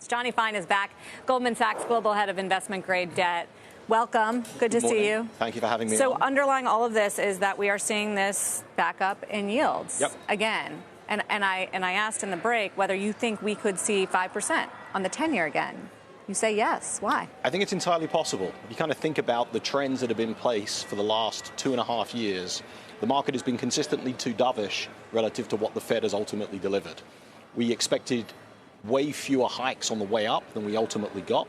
Jonny Fine is back, Goldman Sachs Global Head of Investment Grade Debt. Welcome. Good to see you. Thank you for having me. So underlying all of this is that we are seeing this back up in yields again. And I asked in the break whether you think we could see 5% on the 10-year again. You say yes. Why? I think it's entirely possible. If you kind of think about the trends that have been in place for the last 2.5 years, the market has been consistently too dovish relative to what the Fed has ultimately delivered. We expected way fewer hikes on the way up than we ultimately got.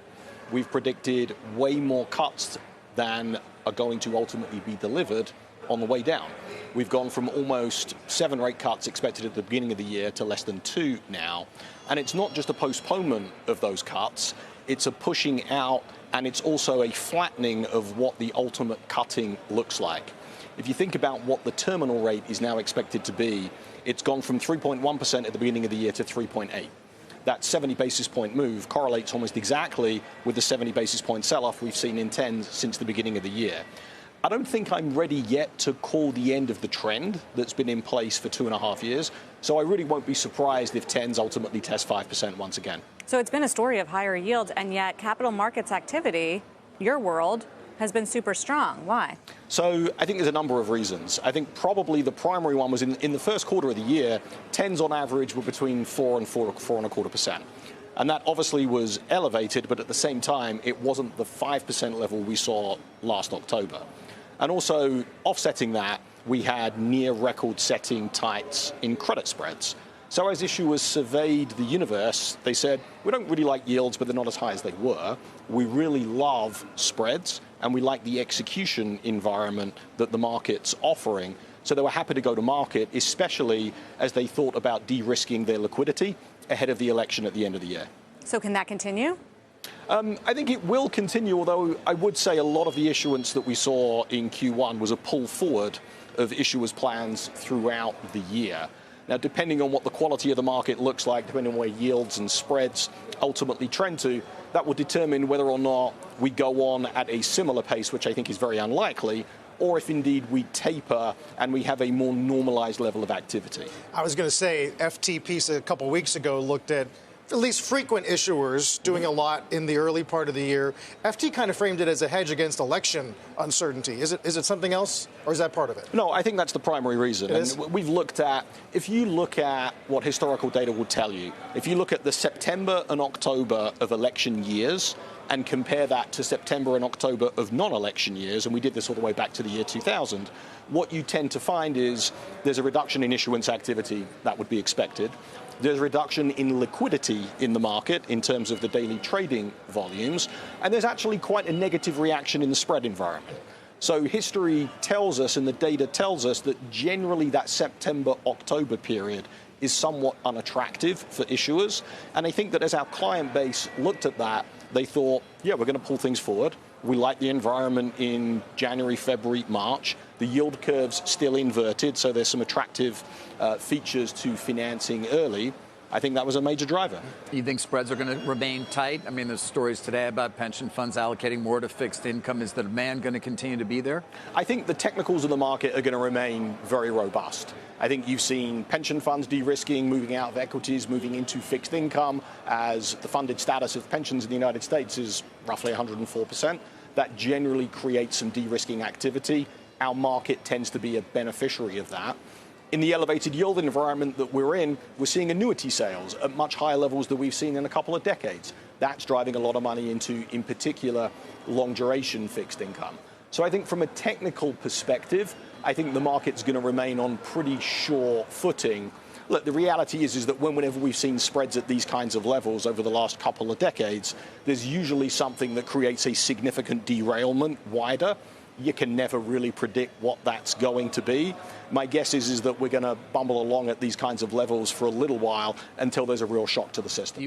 We've predicted way more cuts than are going to ultimately be delivered on the way down. We've gone from almost 7 rate cuts expected at the beginning of the year to less than 2 now. And it's not just a postponement of those cuts, it's a pushing out, and it's also a flattening of what the ultimate cutting looks like. If you think about what the terminal rate is now expected to be, it's gone from 3.1% at the beginning of the year to 3.8%. That 70 basis point move correlates almost exactly with the 70 basis point sell-off we've seen in 10s since the beginning of the year. I don't think I'm ready yet to call the end of the trend that's been in place for 2.5 years, so I really won't be surprised if 10s ultimately test 5% once again. So it's been a story of higher yields, and yet capital markets activity, your world, has been super strong. Why? So I think there's a number of reasons. I think probably the primary one was in the first quarter of the year, 10s on average were between 4 and 4.25%. And that obviously was elevated, but at the same time, it wasn't the 5% level we saw last October. And also offsetting that, we had near record-setting tights in credit spreads. So as issuers surveyed the universe, they said, we don't really like yields, but they're not as high as they were. We really love spreads, and we like the execution environment that the market's offering. So they were happy to go to market, especially as they thought about de-risking their liquidity ahead of the election at the end of the year. So can that continue? I think it will continue, although I would say a lot of the issuance that we saw in Q1 was a pull forward of issuers' plans throughout the year. Now, depending on what the quality of the market looks like, depending on where yields and spreads ultimately trend to, that will determine whether or not we go on at a similar pace, which I think is very unlikely, or if indeed we taper and we have a more normalized level of activity. I was going to say, FT piece a couple weeks ago looked at least frequent issuers doing a lot in the early part of the year. FT kind of framed it as a hedge against election uncertainty. Is it something else, or is that part of it? No, I think that's the primary reason. And we've looked at, if you look at what historical data will tell you, if you look at the September and October of election years and compare that to September and October of non-election years, and we did this all the way back to the year 2000, what you tend to find is there's a reduction in issuance activity that would be expected. There's a reduction in liquidity in the market in terms of the daily trading volumes, and there's actually quite a negative reaction in the spread environment. So history tells us, and the data tells us, that generally that September-October period is somewhat unattractive for issuers. And I think that as our client base looked at that, they thought, yeah, we're going to pull things forward. We like the environment in January, February, March. The yield curve's still inverted, so there's some attractive features to financing early. I think that was a major driver. You think spreads are going to remain tight? I mean, there's stories today about pension funds allocating more to fixed income. Is the demand going to continue to be there? I think the technicals of the market are going to remain very robust. I think you've seen pension funds de-risking, moving out of equities, moving into fixed income, as the funded status of pensions in the United States is roughly 104%. That generally creates some de-risking activity. Our market tends to be a beneficiary of that. In the elevated yield environment that we're in, we're seeing annuity sales at much higher levels than we've seen in a couple of decades. That's driving a lot of money into, in particular, long-duration fixed income. So I think from a technical perspective, I think the market's going to remain on pretty sure footing. Look, the reality is that whenever we've seen spreads at these kinds of levels over the last couple of decades, there's usually something that creates a significant derailment wider. You can never really predict what that's going to be. My guess is that we're going to bumble along at these kinds of levels for a little while until there's a real shock to the system.